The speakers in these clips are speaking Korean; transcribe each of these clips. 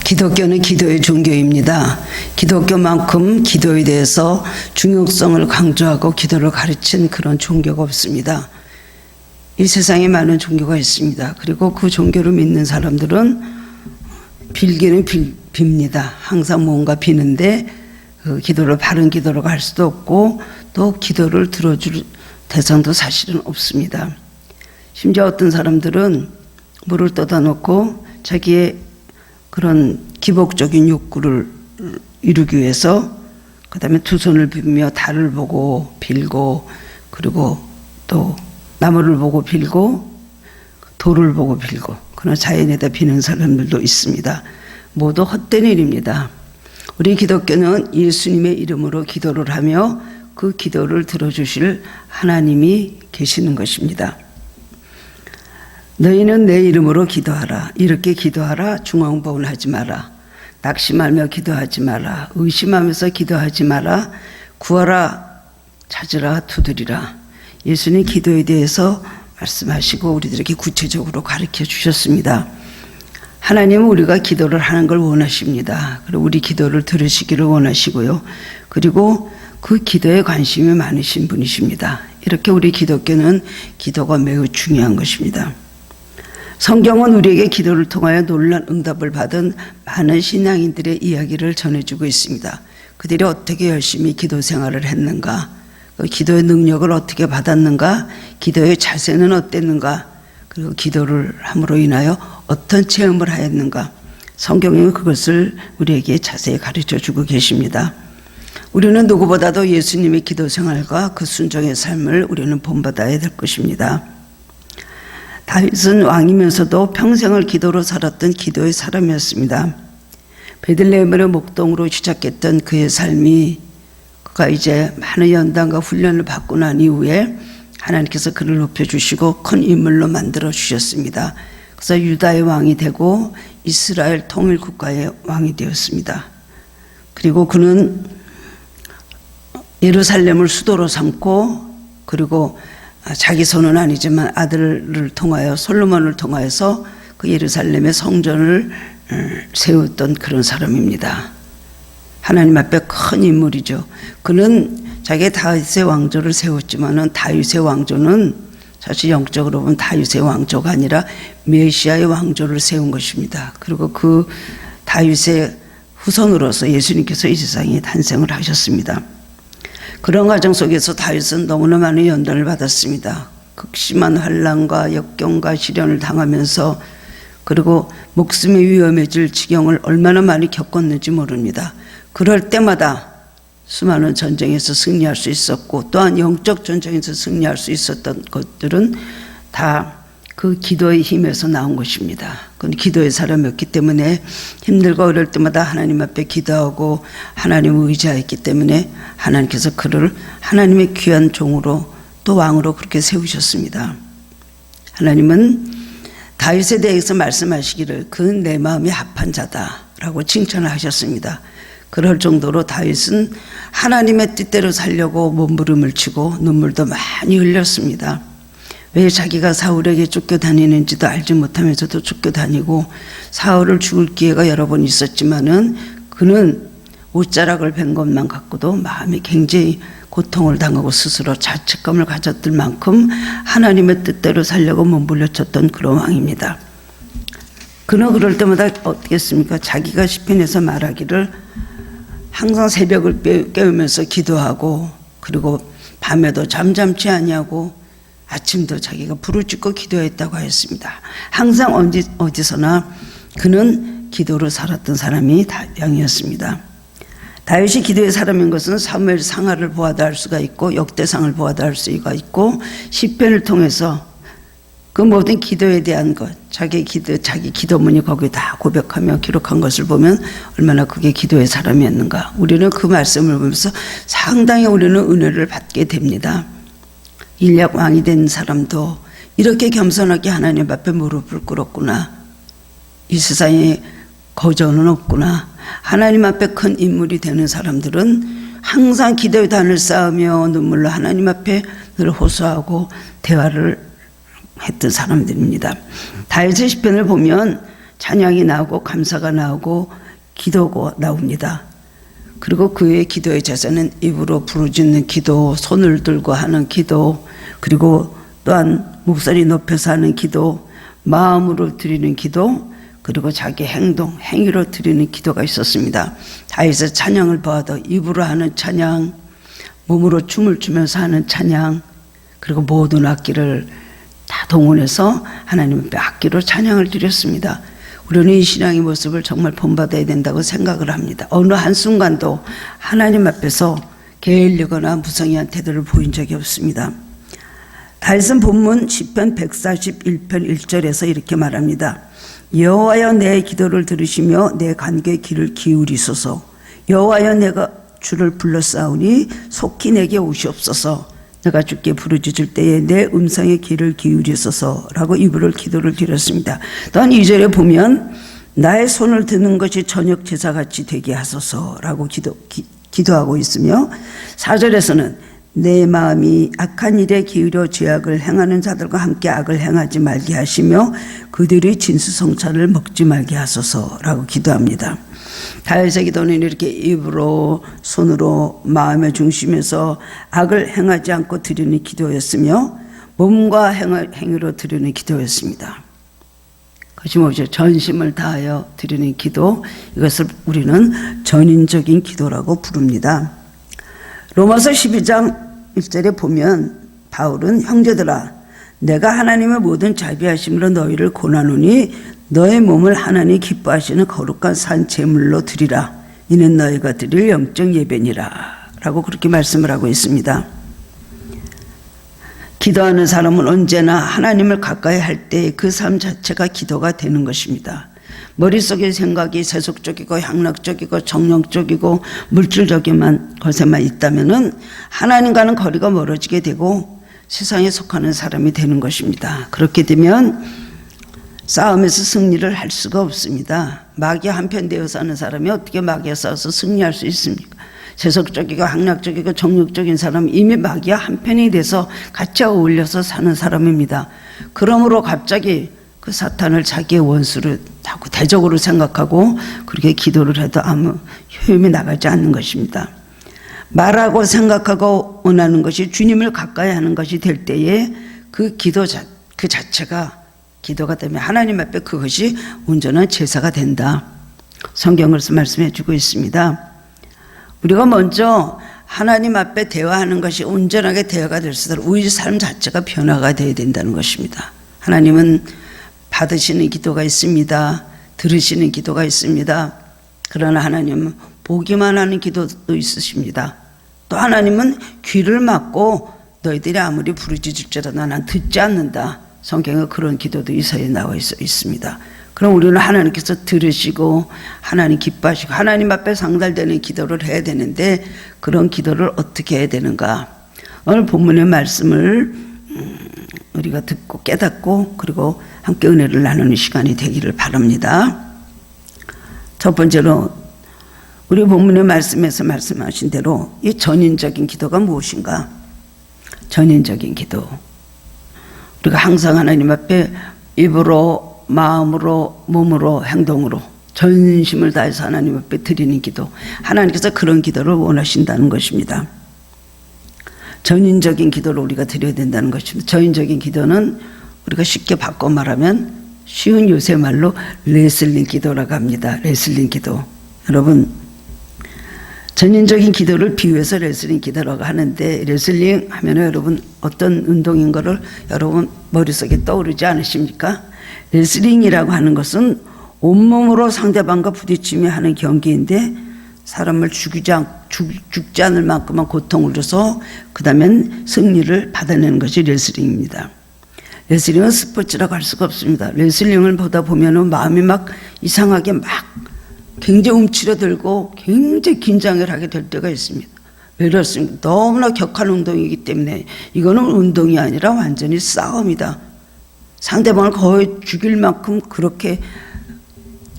기독교는 기도의 종교입니다. 기독교만큼 기도에 대해서 중요성을 강조하고 기도를 가르친 그런 종교가 없습니다. 이 세상에 많은 종교가 있습니다. 그리고 그 종교를 믿는 사람들은 빌기는 빕니다. 항상 뭔가 비는데 그 기도를 바른 기도로 갈 수도 없고 또 기도를 들어줄 대상도 사실은 없습니다. 심지어 어떤 사람들은 물을 떠다 놓고 자기의 그런 기복적인 욕구를 이루기 위해서 그 다음에 두 손을 비비며 달을 보고 빌고 그리고 또 나무를 보고 빌고 돌을 보고 빌고 그런 자연에다 비는 사람들도 있습니다. 모두 헛된 일입니다. 우리 기독교는 예수님의 이름으로 기도를 하며 그 기도를 들어주실 하나님이 계시는 것입니다. 너희는 내 이름으로 기도하라. 이렇게 기도하라. 중언부언을 하지 마라. 낙심하며 기도하지 마라. 의심하면서 기도하지 마라. 구하라. 찾으라. 두드리라. 예수님 기도에 대해서 말씀하시고 우리들에게 구체적으로 가르쳐 주셨습니다. 하나님은 우리가 기도를 하는 걸 원하십니다. 그리고 우리 기도를 들으시기를 원하시고요. 그리고 그 기도에 관심이 많으신 분이십니다. 이렇게 우리 기독교는 기도가 매우 중요한 것입니다. 성경은 우리에게 기도를 통하여 놀라운 응답을 받은 많은 신앙인들의 이야기를 전해주고 있습니다. 그들이 어떻게 열심히 기도 생활을 했는가, 기도의 능력을 어떻게 받았는가, 기도의 자세는 어땠는가, 그리고 기도를 함으로 인하여 어떤 체험을 하였는가, 성경이 그것을 우리에게 자세히 가르쳐주고 계십니다. 우리는 누구보다도 예수님의 기도 생활과 그 순종의 삶을 우리는 본받아야 될 것입니다. 다윗은 왕이면서도 평생을 기도로 살았던 기도의 사람이었습니다. 베들레헴의 목동으로 시작했던 그의 삶이 그가 이제 많은 연단과 훈련을 받고 난 이후에 하나님께서 그를 높여주시고 큰 인물로 만들어 주셨습니다. 그래서 유다의 왕이 되고 이스라엘 통일국가의 왕이 되었습니다. 그리고 그는 예루살렘을 수도로 삼고 그리고 자기 손은 아니지만 아들을 통하여 솔로몬을 통하여서 그 예루살렘의 성전을 세웠던 그런 사람입니다. 하나님 앞에 큰 인물이죠. 그는 자기 다윗의 왕조를 세웠지만은 다윗의 왕조는 사실 영적으로 보면 다윗의 왕조가 아니라 메시아의 왕조를 세운 것입니다. 그리고 그 다윗의 후손으로서 예수님께서 이 세상에 탄생을 하셨습니다. 그런 과정 속에서 다윗은 너무나 많은 연단을 받았습니다. 극심한 환난과 역경과 시련을 당하면서 그리고 목숨이 위험해질 지경을 얼마나 많이 겪었는지 모릅니다. 그럴 때마다 수많은 전쟁에서 승리할 수 있었고 또한 영적 전쟁에서 승리할 수 있었던 것들은 다 그 기도의 힘에서 나온 것입니다. 그건 기도의 사람이었기 때문에 힘들고 어려울 때마다 하나님 앞에 기도하고 하나님을 의지했기 때문에 하나님께서 그를 하나님의 귀한 종으로 또 왕으로 그렇게 세우셨습니다. 하나님은 다윗에 대해서 말씀하시기를 그는 내 마음이 합한 자다라고 칭찬을 하셨습니다. 그럴 정도로 다윗은 하나님의 뜻대로 살려고 몸부림을 치고 눈물도 많이 흘렸습니다. 왜 자기가 사울에게 쫓겨다니는지도 알지 못하면서도 쫓겨다니고 사울을 죽을 기회가 여러 번 있었지만은 그는 옷자락을 벤 것만 갖고도 마음이 굉장히 고통을 당하고 스스로 자책감을 가졌을 만큼 하나님의 뜻대로 살려고 몸부림쳤던 그런 왕입니다. 그는 그럴 때마다 어떻게 했습니까? 자기가 시편에서 말하기를 항상 새벽을 깨우면서 기도하고 그리고 밤에도 잠잠치 아니하고 아침도 자기가 불을 찍고 기도했다고 하였습니다. 항상 어디서나 그는 기도로 살았던 사람이 다윗이었습니다. 다윗이 기도의 사람인 것은 사무엘 상하를 보아도 알 수가 있고 역대상을 보아도 알 수가 있고 시편을 통해서 그 모든 기도에 대한 것, 자기 기도문이 거기 다 고백하며 기록한 것을 보면 얼마나 그게 기도의 사람이었는가. 우리는 그 말씀을 보면서 상당히 우리는 은혜를 받게 됩니다. 일약 왕이 된 사람도 이렇게 겸손하게 하나님 앞에 무릎을 꿇었구나. 이 세상에 거저는 없구나. 하나님 앞에 큰 인물이 되는 사람들은 항상 기도의 단을 쌓으며 눈물로 하나님 앞에 늘 호소하고 대화를 했던 사람들입니다. 다윗의 시편을 보면 찬양이 나오고 감사가 나오고 기도가 나옵니다. 그리고 그의 기도의 자세는 입으로 부르짖는 기도, 손을 들고 하는 기도, 그리고 또한 목소리 높여서 하는 기도, 마음으로 드리는 기도, 그리고 자기 행동, 행위로 드리는 기도가 있었습니다. 다윗의 찬양을 보아도 입으로 하는 찬양, 몸으로 춤을 추면서 하는 찬양, 그리고 모든 악기를 다 동원해서 하나님 앞에 악기로 찬양을 드렸습니다. 우리는 이 신앙의 모습을 정말 본받아야 된다고 생각을 합니다. 어느 한순간도 하나님 앞에서 게을리거나 무성의한 태도를 보인 적이 없습니다. 다윗은 본문 시편 141편 1절에서 이렇게 말합니다. 여호와여 내 기도를 들으시며 내 간구에 귀를 기울이소서. 여호와여 내가 주를 불러싸우니 속히 내게 오시옵소서. 내가 주께 부르짖을 때에 내 음성에 귀를 기울이소서라고 입으로 기도를 드렸습니다. 또한 2절에 보면 나의 손을 드는 것이 저녁 제사같이 되게 하소서라고 기도하고 있으며 4절에서는 내 마음이 악한 일에 기울여 죄악을 행하는 자들과 함께 악을 행하지 말게 하시며 그들의 진수성찬을 먹지 말게 하소서라고 기도합니다. 다윗의 기도는 이렇게 입으로 손으로 마음의 중심에서 악을 행하지 않고 드리는 기도였으며 몸과 행위로 드리는 기도였습니다. 그것이 뭐죠? 전심을 다하여 드리는 기도, 이것을 우리는 전인적인 기도라고 부릅니다. 로마서 12장 1절에 보면 바울은 형제들아 내가 하나님의 모든 자비하심으로 너희를 고나노니 너의 몸을 하나님 기뻐하시는 거룩한 산 제물로 드리라. 이는 너희가 드릴 영적 예배니라 라고 그렇게 말씀을 하고 있습니다. 기도하는 사람은 언제나 하나님을 가까이 할 때 그 삶 자체가 기도가 되는 것입니다. 머릿속의 생각이 세속적이고 향락적이고 정욕적이고 물질적인 것에만 있다면 하나님과는 거리가 멀어지게 되고 세상에 속하는 사람이 되는 것입니다. 그렇게 되면 싸움에서 승리를 할 수가 없습니다. 마귀와 한편 되어 사는 사람이 어떻게 마귀와 싸워서 승리할 수 있습니까? 세속적이고 학락적이고 정욕적인 사람은 이미 마귀와 한편이 돼서 같이 어울려서 사는 사람입니다. 그러므로 갑자기 그 사탄을 자기의 원수로 자꾸 대적으로 생각하고 그렇게 기도를 해도 아무 효험이 나가지 않는 것입니다. 말하고 생각하고 원하는 것이 주님을 가까이 하는 것이 될 때에 그 기도 그 자체가 기도가 되면 하나님 앞에 그것이 온전한 제사가 된다. 성경에서 말씀해 주고 있습니다. 우리가 먼저 하나님 앞에 대화하는 것이 온전하게 대화가 될 수 있도록 우리 삶 자체가 변화가 되어야 된다는 것입니다. 하나님은 받으시는 기도가 있습니다. 들으시는 기도가 있습니다. 그러나 하나님은 보기만 하는 기도도 있으십니다. 또 하나님은 귀를 막고 너희들이 아무리 부르짖을지라도 난 듣지 않는다. 성경에 그런 기도도 이사야에 나와 있습니다. 그럼 우리는 하나님께서 들으시고 하나님 기뻐하시고 하나님 앞에 상달되는 기도를 해야 되는데 그런 기도를 어떻게 해야 되는가? 오늘 본문의 말씀을 우리가 듣고 깨닫고 그리고 함께 은혜를 나누는 시간이 되기를 바랍니다. 첫 번째로 우리 본문의 말씀에서 말씀하신 대로 이 전인적인 기도가 무엇인가? 전인적인 기도. 우리가 항상 하나님 앞에 입으로, 마음으로, 몸으로, 행동으로 전심을 다해서 하나님 앞에 드리는 기도. 하나님께서 그런 기도를 원하신다는 것입니다. 전인적인 기도를 우리가 드려야 된다는 것입니다. 전인적인 기도는 우리가 쉽게 바꿔 말하면 쉬운 요새 말로 레슬링 기도라고 합니다. 레슬링 기도. 여러분, 전인적인 기도를 비유해서 레슬링 기도라고 하는데 레슬링 하면 여러분 어떤 운동인 거를 여러분 머릿속에 떠오르지 않으십니까? 레슬링이라고 하는 것은 온몸으로 상대방과 부딪히며 하는 경기인데 사람을 죽지 않을 만큼만 고통을 줘서 그 다음엔 승리를 받아내는 것이 레슬링입니다. 레슬링은 스포츠라고 할 수가 없습니다. 레슬링을 보다 보면 마음이 막 이상하게 막 굉장히 움츠러들고 굉장히 긴장을 하게 될 때가 있습니다. 왜 그렇습니까? 너무나 격한 운동이기 때문에 이거는 운동이 아니라 완전히 싸움이다. 상대방을 거의 죽일 만큼 그렇게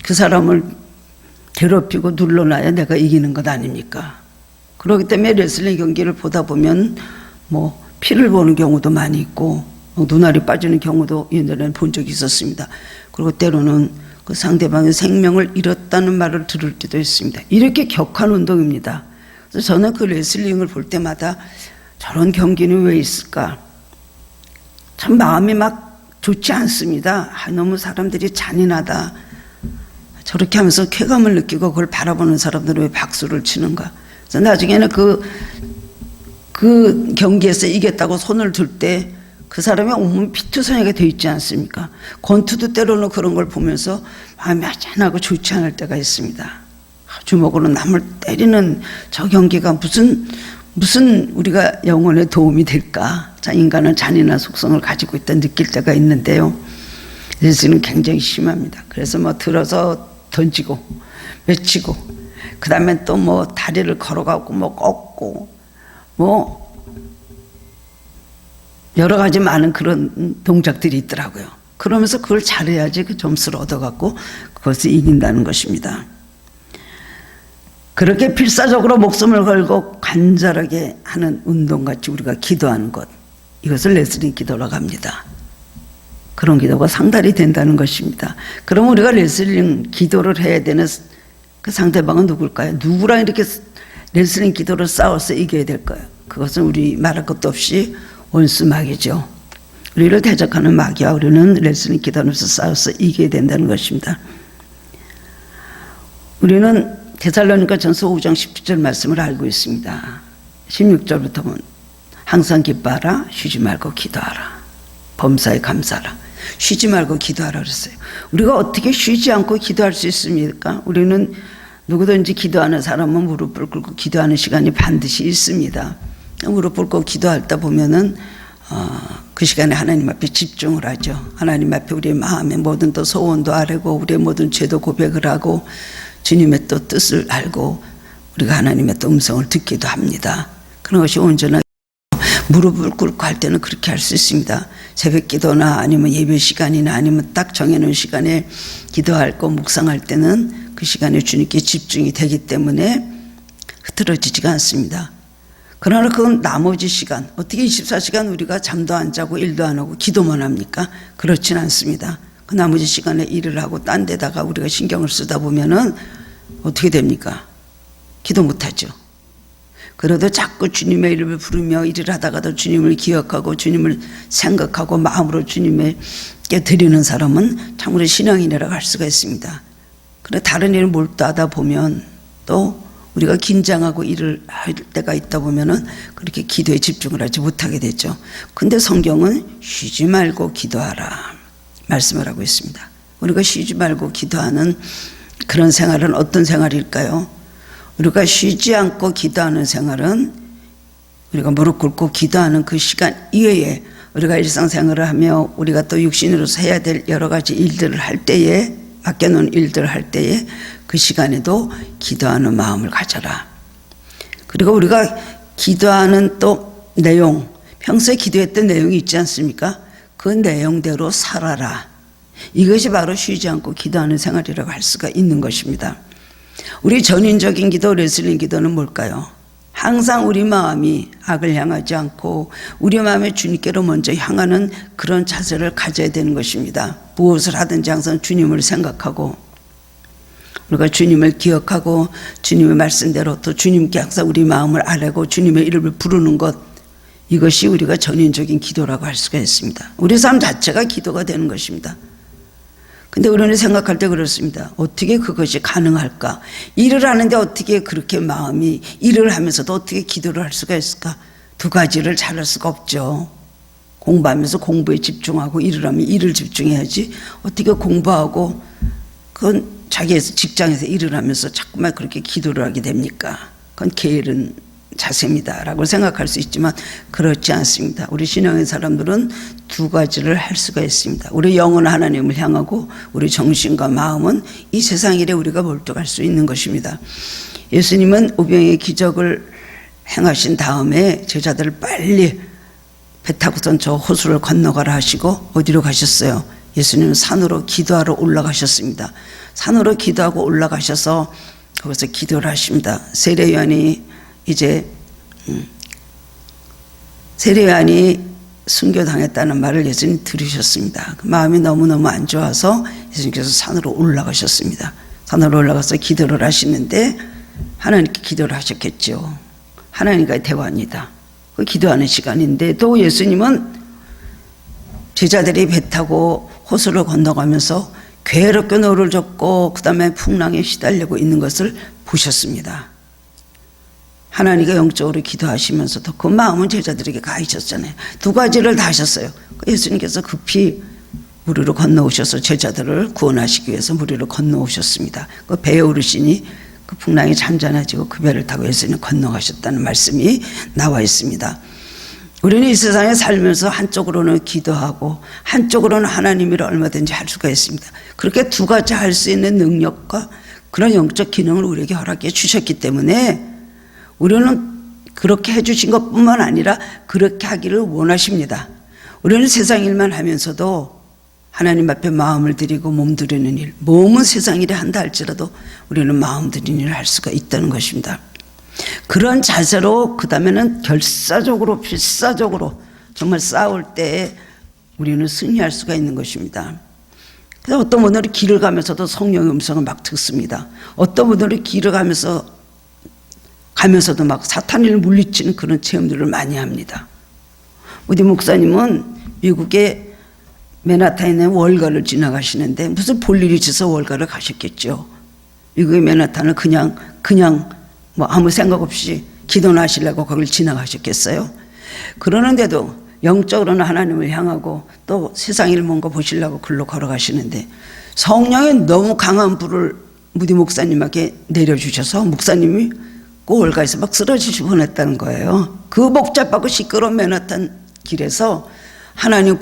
그 사람을 괴롭히고 눌러놔야 내가 이기는 것 아닙니까? 그렇기 때문에 레슬링 경기를 보다 보면 뭐 피를 보는 경우도 많이 있고 눈알이 빠지는 경우도 예전에는 본 적이 있었습니다. 그리고 때로는 그 상대방의 생명을 잃었다는 말을 들을 때도 있습니다. 이렇게 격한 운동입니다. 그래서 저는 그 레슬링을 볼 때마다 저런 경기는 왜 있을까? 참 마음이 막 좋지 않습니다. 너무 사람들이 잔인하다. 저렇게 하면서 쾌감을 느끼고 그걸 바라보는 사람들은 왜 박수를 치는가? 그래서 나중에는 그 경기에서 이겼다고 손을 들 때 그 사람의 온몸 피투성이가 되어 있지 않습니까? 권투도 때로는 그런 걸 보면서 마음이 아잔하고 좋지 않을 때가 있습니다. 주먹으로 남을 때리는 저 경기가 무슨 우리가 영혼에 도움이 될까? 자, 인간은 잔인한 속성을 가지고 있다 느낄 때가 있는데요. 레슬링은 굉장히 심합니다. 그래서 뭐 들어서 던지고 외치고 그 다음에 또 뭐 다리를 걸어가고 뭐 꺾고 뭐 여러 가지 많은 그런 동작들이 있더라고요. 그러면서 그걸 잘해야지 그 점수를 얻어갖고 그것을 이긴다는 것입니다. 그렇게 필사적으로 목숨을 걸고 간절하게 하는 운동같이 우리가 기도하는 것, 이것을 레슬링 기도라고 합니다. 그런 기도가 상달이 된다는 것입니다. 그럼 우리가 레슬링 기도를 해야 되는 그 상대방은 누굴까요? 누구랑 이렇게 레슬링 기도를 싸워서 이겨야 될까요? 그것은 우리 말할 것도 없이 원수 마귀죠. 우리를 대적하는 마귀와 우리는 레슬링 기도하면서 싸워서 이겨야 된다는 것입니다. 우리는 데살로니가 전서 5장 17절 말씀을 알고 있습니다. 16절부터 보면 항상 기뻐하라, 쉬지 말고 기도하라, 범사에 감사하라. 쉬지 말고 기도하라 그랬어요. 우리가 어떻게 쉬지 않고 기도할 수 있습니까? 우리는 누구든지 기도하는 사람은 무릎을 꿇고 기도하는 시간이 반드시 있습니다. 무릎 꿇고 기도하다 보면은 그 시간에 하나님 앞에 집중을 하죠. 하나님 앞에 우리의 마음의 모든 또 소원도 아뢰고 우리의 모든 죄도 고백을 하고 주님의 또 뜻을 알고 우리가 하나님의 또 음성을 듣기도 합니다. 그런 것이 온전하게 무릎을 꿇고 할 때는 그렇게 할 수 있습니다. 새벽 기도나 아니면 예배 시간이나 아니면 딱 정해놓은 시간에 기도할 거 묵상할 때는 그 시간에 주님께 집중이 되기 때문에 흐트러지지가 않습니다. 그러나 그건 나머지 시간, 어떻게 24시간 우리가 잠도 안 자고 일도 안 하고 기도만 합니까? 그렇진 않습니다. 그 나머지 시간에 일을 하고 딴 데다가 우리가 신경을 쓰다 보면은 어떻게 됩니까? 기도 못 하죠. 그래도 자꾸 주님의 이름을 부르며 일을 하다가도 주님을 기억하고 주님을 생각하고 마음으로 주님께 드리는 사람은 참으로 신앙인이라고 할 수가 있습니다. 그런데 다른 일을 몰두하다 보면 또 우리가 긴장하고 일을 할 때가 있다 보면은 그렇게 기도에 집중을 하지 못하게 되죠. 근데 성경은 쉬지 말고 기도하라 말씀을 하고 있습니다. 우리가 쉬지 말고 기도하는 그런 생활은 어떤 생활일까요? 우리가 쉬지 않고 기도하는 생활은 우리가 무릎 꿇고 기도하는 그 시간 이외에 우리가 일상생활을 하며 우리가 또 육신으로서 해야 될 여러 가지 일들을 할 때에 맡겨놓은 일들을 할 때에 그 시간에도 기도하는 마음을 가져라. 그리고 우리가 기도하는 또 내용, 평소에 기도했던 내용이 있지 않습니까? 그 내용대로 살아라. 이것이 바로 쉬지 않고 기도하는 생활이라고 할 수가 있는 것입니다. 우리 전인적인 기도, 레슬링 기도는 뭘까요? 항상 우리 마음이 악을 향하지 않고 우리 마음의 주님께로 먼저 향하는 그런 자세를 가져야 되는 것입니다. 무엇을 하든지 항상 주님을 생각하고 우리가 주님을 기억하고 주님의 말씀대로 또 주님께 항상 우리 마음을 아뢰고 주님의 이름을 부르는 것, 이것이 우리가 전인적인 기도라고 할 수가 있습니다. 우리 삶 자체가 기도가 되는 것입니다. 근데 우리는 생각할 때 그렇습니다. 어떻게 그것이 가능할까? 일을 하는데 어떻게 그렇게 마음이 일을 하면서도 어떻게 기도를 할 수가 있을까? 두 가지를 잘할 수가 없죠. 공부하면서 공부에 집중하고 일을 하면 일을 집중해야지 어떻게 공부하고 그건 자기 직장에서 일을 하면서 자꾸만 그렇게 기도를 하게 됩니까? 그건 게으른 자세입니다 라고 생각할 수 있지만 그렇지 않습니다. 우리 신앙의 사람들은 두 가지를 할 수가 있습니다. 우리 영은 하나님을 향하고 우리 정신과 마음은 이 세상 일에 우리가 몰두할 수 있는 것입니다. 예수님은 오병이의 기적을 행하신 다음에 제자들을 빨리 배 타고선 저 호수를 건너가라 하시고 어디로 가셨어요? 예수님은 산으로 기도하러 올라가셨습니다. 산으로 기도하고 올라가셔서 거기서 기도를 하십니다. 세례요한이 순교당했다는 말을 예수님 들으셨습니다. 그 마음이 너무너무 안 좋아서 예수님께서 산으로 올라가셨습니다. 산으로 올라가서 기도를 하시는데 하나님께 기도를 하셨겠죠. 하나님과의 대화입니다. 그 기도하는 시간인데 또 예수님은 제자들이 배 타고 호수를 건너가면서 괴롭게 노를 젓고 그 다음에 풍랑에 시달리고 있는 것을 보셨습니다. 하나님과 영적으로 기도하시면서도 그 마음은 제자들에게 가 있었잖아요. 두 가지를 다 하셨어요. 예수님께서 급히 무리로 건너오셔서 제자들을 구원하시기 위해서 무리로 건너오셨습니다. 그 배에 오르시니 그 풍랑이 잠잠해지고 그 배를 타고 예수님 건너가셨다는 말씀이 나와 있습니다. 우리는 이 세상에 살면서 한쪽으로는 기도하고 한쪽으로는 하나님을 얼마든지 할 수가 있습니다. 그렇게 두 가지 할 수 있는 능력과 그런 영적 기능을 우리에게 허락해 주셨기 때문에 우리는 그렇게 해주신 것뿐만 아니라 그렇게 하기를 원하십니다. 우리는 세상 일만 하면서도 하나님 앞에 마음을 드리고 몸 드리는 일, 몸은 세상 일에 한다 할지라도 우리는 마음 드리는 일을 할 수가 있다는 것입니다. 그런 자세로 그 다음에는 결사적으로 필사적으로 정말 싸울 때 우리는 승리할 수가 있는 것입니다. 그래서 어떤 분들은 길을 가면서도 성령의 음성을 막 듣습니다. 어떤 분들은 길을 가면서도 막 사탄을 물리치는 그런 체험들을 많이 합니다. 우리 목사님은 미국의 맨하탄에 있는 월가를 지나가시는데 무슨 볼일이 있어서 월가를 가셨겠죠. 미국의 맨하탄을 그냥 뭐 아무 생각 없이 기도나 하시려고 거길 지나가셨겠어요. 그러는데도 영적으로는 하나님을 향하고 또 세상 일 뭔가 보시려고 글로 걸어가시는데 성령의 너무 강한 불을 무디 목사님에게 내려주셔서 목사님이 그 월가에서 막 쓰러지실 뻔했다는 거예요. 그 복잡하고 시끄러운 맨하탄 길에서 하나님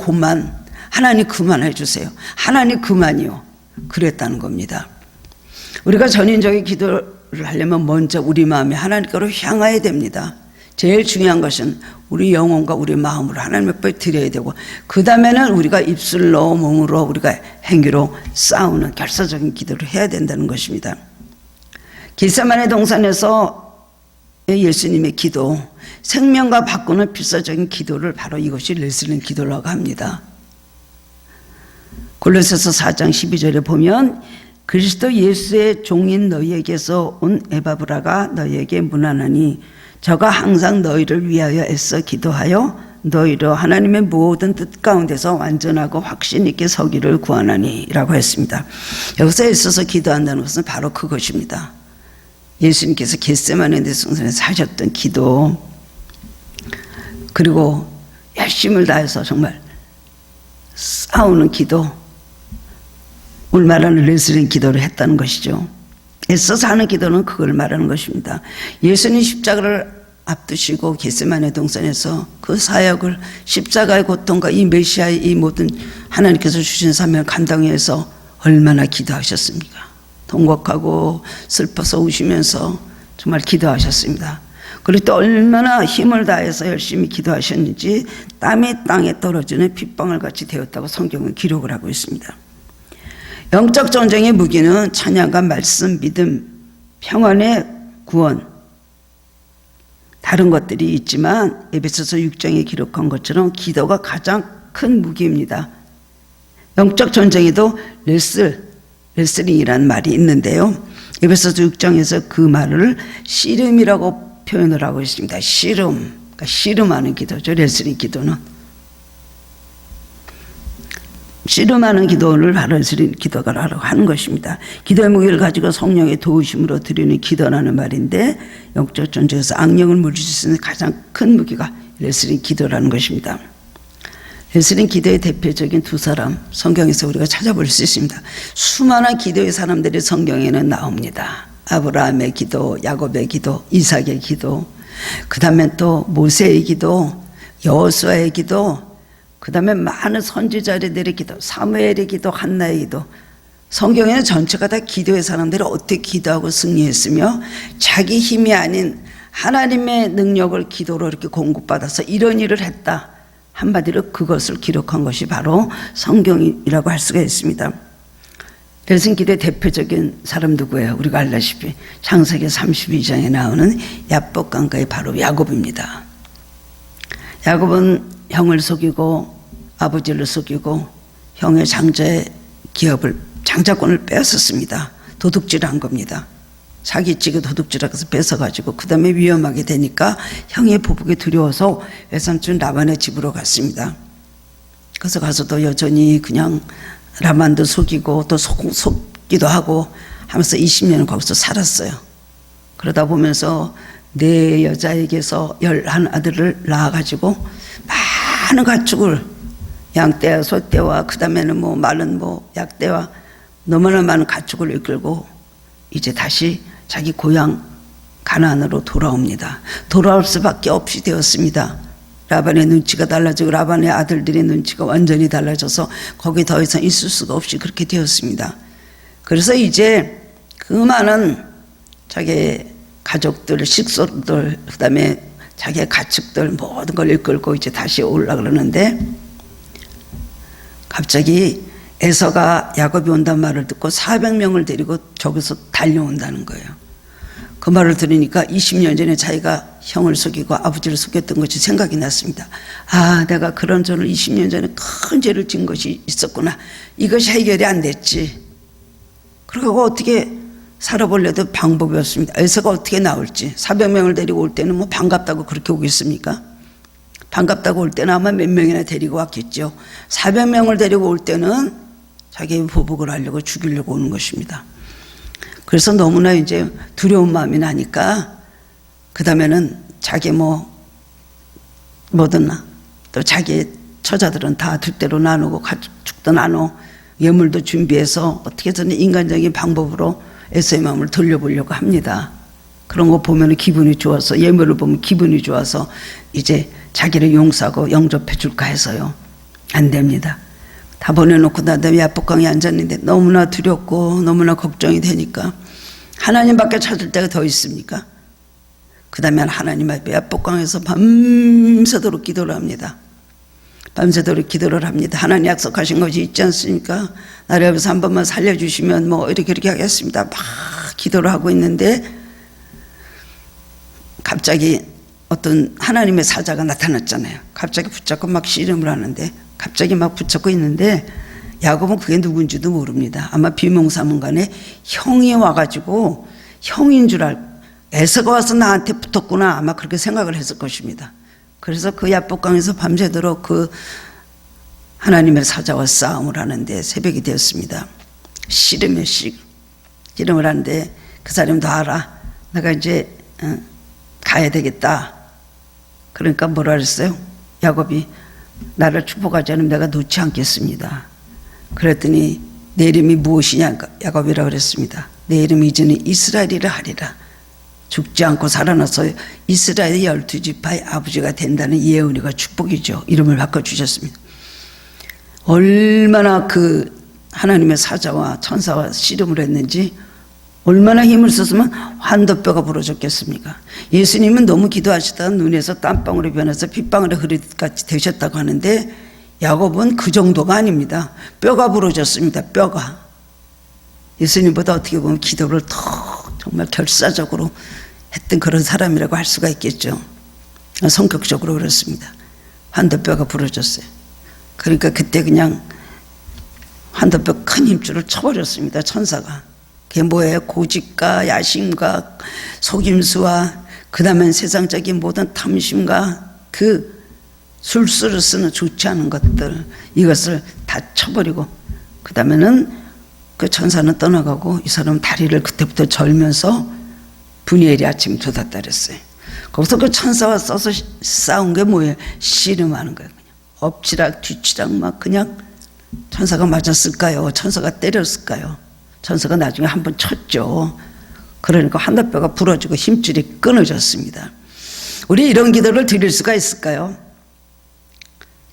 그만해 주세요. 하나님 그만이요. 그랬다는 겁니다. 우리가 전인적인 기도를 하려면 먼저 우리 마음이 하나님께로 향해야 됩니다. 제일 중요한 것은 우리 영혼과 우리 마음으로 하나님 앞에 드려야 되고 그 다음에는 우리가 입술로 몸으로 우리가 행위로 싸우는 결사적인 기도를 해야 된다는 것입니다. 겟세마네 동산에서 예수님의 기도, 생명과 바꾸는 필사적인 기도를 바로 이것이 레슬링 기도라고 합니다. 골로새서 4장 12절에 보면 그리스도 예수의 종인 너희에게서 온 에바브라가 너희에게 문안하니 저가 항상 너희를 위하여 애써 기도하여 너희로 하나님의 모든 뜻 가운데서 완전하고 확신 있게 서기를 구하나니 라고 했습니다. 여기서 애써서 기도한다는 것은 바로 그것입니다. 예수님께서 겟세마네 동산에서 하셨던 기도, 그리고 열심을 다해서 정말 싸우는 기도, 오늘 말하는 레슬링 기도를 했다는 것이죠. 애써서 하는 기도는 그걸 말하는 것입니다. 예수님 십자가를 앞두시고 겟세마네 동산에서 그 사역을 십자가의 고통과 이 메시아의 이 모든 하나님께서 주신 사명을 감당해서 얼마나 기도하셨습니까? 통곡하고 슬퍼서 우시면서 정말 기도하셨습니다. 그리고 또 얼마나 힘을 다해서 열심히 기도하셨는지 땀이 땅에 떨어지는 핏방울 같이 되었다고 성경은 기록을 하고 있습니다. 영적 전쟁의 무기는 찬양과 말씀, 믿음, 평안의 구원, 다른 것들이 있지만 에베소서 6장에 기록한 것처럼 기도가 가장 큰 무기입니다. 영적 전쟁에도 레슬링이라는 말이 있는데요. 에베소서 6장에서 그 말을 씨름이라고 표현을 하고 있습니다. 씨름, 그러니까 씨름하는 기도죠. 레슬링 기도는. 씨름하는 기도를 바로 레슬링 기도라고 하는 것입니다. 기도의 무기를 가지고 성령의 도우심으로 드리는 기도라는 말인데 영적 전쟁에서 악령을 물리칠 수 있는 가장 큰 무기가 레슬링 기도라는 것입니다. 레슬링 기도의 대표적인 두 사람 성경에서 우리가 찾아볼 수 있습니다. 수많은 기도의 사람들이 성경에는 나옵니다. 아브라함의 기도, 야곱의 기도, 이삭의 기도, 그 다음에 또 모세의 기도, 여호수아의 기도, 그 다음에 많은 선지자들의 기도, 사무엘의 기도, 한나의 기도. 성경에는 전체가 다 기도의 사람들이 어떻게 기도하고 승리했으며 자기 힘이 아닌 하나님의 능력을 기도로 이렇게 공급받아서 이런 일을 했다. 한마디로 그것을 기록한 것이 바로 성경이라고 할 수가 있습니다. 레슬링 기도의 대표적인 사람 누구예요? 우리가 알다시피 창세기 32장에 나오는 야복강가의 바로 야곱입니다. 야곱은 형을 속이고 아버지를 속이고 형의 장자의 기업을 장자권을 빼앗았습니다. 도둑질한 겁니다. 사기치고 도둑질하고 뺏어가지고 그 다음에 위험하게 되니까 형의 보복이 두려워서 외삼촌 라반의 집으로 갔습니다. 그래서 가서도 여전히 그냥 라반도 속이고 또 속기도 하고 하면서 20년을 거기서 살았어요. 그러다 보면서 네 여자에게서 11아들을 낳아가지고 많은 가축을 양떼와 소떼와 그 다음에는 뭐 마른 뭐 약떼와 너무나 많은 가축을 이끌고 이제 다시 자기 고향 가나안으로 돌아옵니다. 돌아올 수밖에 없이 되었습니다. 라반의 눈치가 달라지고 라반의 아들들의 눈치가 완전히 달라져서 거기 더 이상 있을 수가 없이 그렇게 되었습니다. 그래서 이제 그 많은 자기 가족들, 식솔들, 그 다음에 자기의 가축들 모든 걸 이끌고 이제 다시 오려고 그러는데 갑자기 에서가 야곱이 온다는 말을 듣고 400명을 데리고 저기서 달려온다는 거예요. 그 말을 들으니까 20년 전에 자기가 형을 속이고 아버지를 속였던 것이 생각이 났습니다. 아, 내가 그런 죄를 20년 전에 큰 죄를 지은 것이 있었구나. 이것이 해결이 안 됐지. 그러고 어떻게 살아보려도 방법이 없습니다. 에서가 어떻게 나올지. 400명을 데리고 올 때는 뭐 반갑다고 그렇게 오겠습니까? 반갑다고 올 때는 아마 몇 명이나 데리고 왔겠죠. 400명을 데리고 올 때는 자기의 보복을 하려고 죽이려고 오는 것입니다. 그래서 너무나 이제 두려운 마음이 나니까 그 다음에는 자기 뭐든 또 자기 처자들은 다 둘대로 나누고 가축도 나누고 예물도 준비해서 어떻게 해서든 인간적인 방법으로 에서의 마음을 돌려보려고 합니다. 그런 거 보면 기분이 좋아서 예물을 보면 기분이 좋아서 이제 자기를 용서하고 영접해 줄까 해서요. 안 됩니다. 다 보내놓고 나도 야복강에 앉았는데 너무나 두렵고 너무나 걱정이 되니까 하나님밖에 찾을 데가 더 있습니까? 그 다음에 하나님 앞에 야복강에서 밤새도록 기도를 합니다. 밤새도록 기도를 합니다. 하나님 약속하신 것이 있지 않습니까? 나를 앞에서 한 번만 살려주시면 뭐 이렇게 하겠습니다. 막 기도를 하고 있는데 갑자기 어떤 하나님의 사자가 나타났잖아요. 갑자기 붙잡고 막 씨름을 하는데 갑자기 막 붙잡고 있는데 야곱은 그게 누군지도 모릅니다. 아마 비몽사몽간에 형이 와가지고 형인 줄 알고 에서가 와서 나한테 붙었구나 아마 그렇게 생각을 했을 것입니다. 그래서 그 야복강에서 밤새도록 그 하나님의 사자와 싸움을 하는데 새벽이 되었습니다. 씨름을 하는데 그 사람도 알아. 내가 이제 가야 되겠다. 그러니까 뭐라 그랬어요? 야곱이 나를 축복하지 않으면 내가 놓지 않겠습니다. 그랬더니 내 이름이 무엇이냐? 야곱이라고 그랬습니다. 내 이름이 이제는 이스라엘이라 하리라. 죽지 않고 살아나서 이스라엘의 12지파의 아버지가 된다는 예언이가 축복이죠. 이름을 바꿔주셨습니다. 얼마나 그 하나님의 사자와 천사와 씨름을 했는지 얼마나 힘을 썼으면 환도뼈가 부러졌겠습니까? 예수님은 너무 기도하시다가 눈에서 땀방울이 변해서 핏방울이 흐르듯같이 되셨다고 하는데 야곱은 그 정도가 아닙니다. 뼈가 부러졌습니다. 뼈가. 예수님보다 어떻게 보면 기도를 더 정말 결사적으로 했던 그런 사람이라고 할 수가 있겠죠. 성격적으로 그렇습니다. 환도뼈가 부러졌어요. 그러니까 그때 그냥 환도뼈 큰 힘줄을 쳐버렸습니다. 천사가. 그게 뭐예요? 고집과 야심과 속임수와 그 다음에 세상적인 모든 탐심과 그 술수를 쓰는 좋지 않은 것들 이것을 다 쳐버리고 그 다음에는 그 천사는 떠나가고 이 사람은 다리를 그때부터 절면서 분이엘이 아침에 돋았다 그랬어요. 거기서 그 천사와 써서 싸운 게 뭐예요? 씨름하는 거예요. 그냥 엎치락 뒤치락 막 그냥 천사가 맞았을까요? 천사가 때렸을까요? 천사가 나중에 한번 쳤죠. 그러니까 환도뼈가 부러지고 힘줄이 끊어졌습니다. 우리 이런 기도를 드릴 수가 있을까요?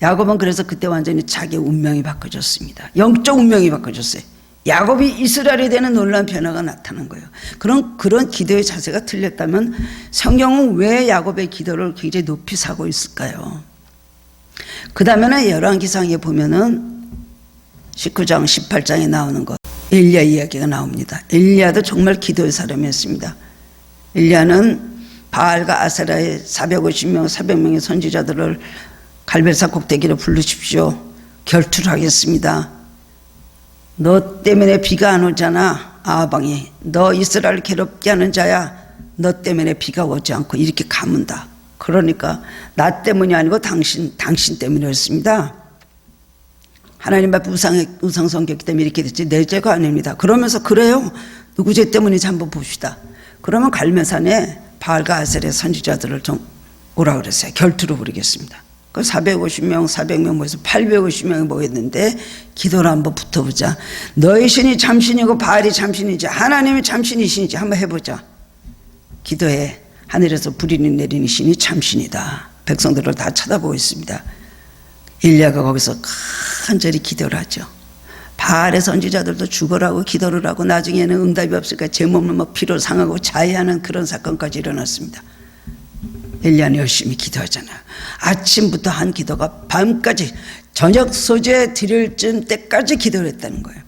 야곱은 그래서 그때 완전히 자기의 운명이 바꿔졌습니다. 영적 운명이 바꿔졌어요. 야곱이 이스라엘이 되는 놀라운 변화가 나타난 거예요. 그런 기도의 자세가 틀렸다면 성경은 왜 야곱의 기도를 굉장히 높이 사고 있을까요? 그 다음에는 열왕기상에 보면은 19장 18장에 나오는 것 엘리야 이야기가 나옵니다. 엘리야도 정말 기도의 사람이었습니다. 엘리야는 바알과 아세라의 450명 400명의 선지자들을 갈멜산 꼭대기로 부르십시오. 결투를 하겠습니다. 너 때문에 비가 안 오잖아. 아방이 너 이스라엘 괴롭게 하는 자야. 너 때문에 비가 오지 않고 이렇게 가문다. 그러니까 나 때문이 아니고 당신 때문이었습니다. 하나님 앞에 우상 섬겼기 때문에 이렇게 됐지 내 죄가 아닙니다. 그러면서 그래요? 누구 죄 때문인지 한번 봅시다. 그러면 갈멜산에 바알과 아셀의 선지자들을 좀 오라 그랬어요. 결투로 부르겠습니다. 그 450명, 400명 모여서 850명이 모였는데 기도를 한번 붙어보자. 너희 신이 참신이고 바알이 참신인지 하나님이 참신이신지 한번 해보자. 기도해. 하늘에서 불이 내리는 신이 참신이다. 백성들을 다 쳐다보고 있습니다. 엘리야가 거기서 간절히 기도를 하죠. 바알의 선지자들도 죽으라고 기도를 하고 나중에는 응답이 없으니까 제몸을 피로 상하고 자해하는 그런 사건까지 일어났습니다. 엘리야는 열심히 기도하잖아요. 아침부터 한 기도가 밤까지 저녁 소재 드릴 쯤 때까지 기도를 했다는 거예요.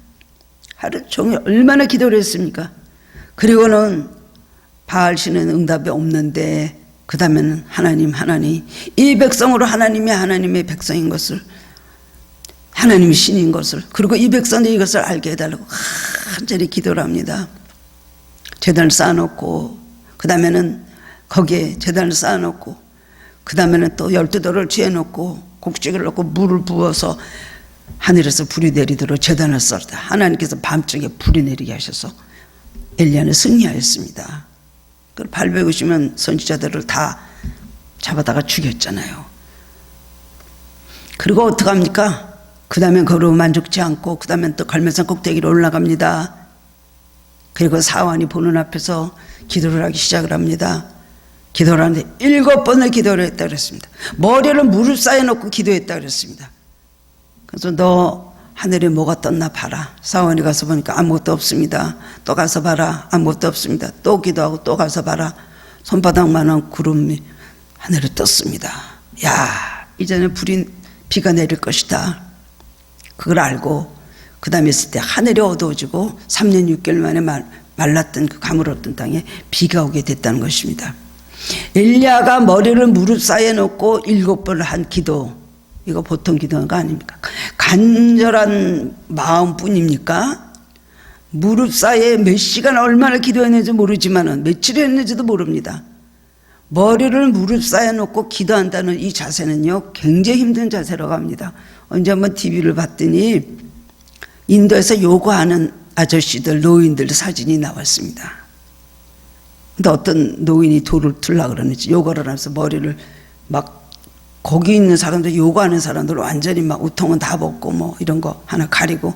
하루 종일 얼마나 기도를 했습니까? 그리고는 바알 신은 응답이 없는데 그 다음에는 하나님 이 백성으로 하나님의 백성인 것을 하나님이 신인 것을 그리고 이 백성들이 이것을 알게 해달라고 간절히 기도를 합니다. 제단을 쌓아놓고 그 다음에는 거기에 제단을 쌓아놓고 그 다음에는 또 12돌을 쥐어놓고 곡식을 넣고 물을 부어서 하늘에서 불이 내리도록 제단을 썰다. 하나님께서 밤중에 불이 내리게 하셔서 엘리야는 승리하였습니다. 850명 선지자들을 다 잡아다가 죽였잖아요. 그리고 어떡합니까? 그 다음에 그로 만족치 않고 그 다음에 또 갈멜산 꼭대기로 올라갑니다. 그리고 사환이 보는 앞에서 기도를 하기 시작을 합니다. 기도를 하는데 7번을 기도를 했다 그랬습니다. 머리를 무릎 사이에 놓고 기도했다 그랬습니다. 그래서 너 하늘에 뭐가 떴나 봐라. 사원이 가서 보니까 아무것도 없습니다. 또 가서 봐라. 아무것도 없습니다. 또 기도하고 또 가서 봐라. 손바닥만한 구름이 하늘에 떴습니다. 야, 이제는 비가 내릴 것이다. 그걸 알고 그 다음에 있을 때 하늘이 어두워지고 3년 6개월 만에 말랐던 그 가물었던 땅에 비가 오게 됐다는 것입니다. 엘리야가 머리를 무릎 사이에 놓고 7번을 한 기도, 이거 보통 기도한 거 아닙니까? 간절한 마음뿐입니까? 무릎 사이에 몇 시간 얼마나 기도했는지 모르지만 며칠 했는지도 모릅니다. 머리를 무릎 사이에 놓고 기도한다는 이 자세는요 굉장히 힘든 자세라고 합니다. 언제 한번 TV를 봤더니 인도에서 요가하는 아저씨들, 노인들 사진이 나왔습니다. 근데 어떤 노인이 돌을 들려고 그러는지 요가를 하면서 머리를 막 거기 있는 사람들, 요가하는 사람들 완전히 막 우통은 다 벗고 뭐 이런 거 하나 가리고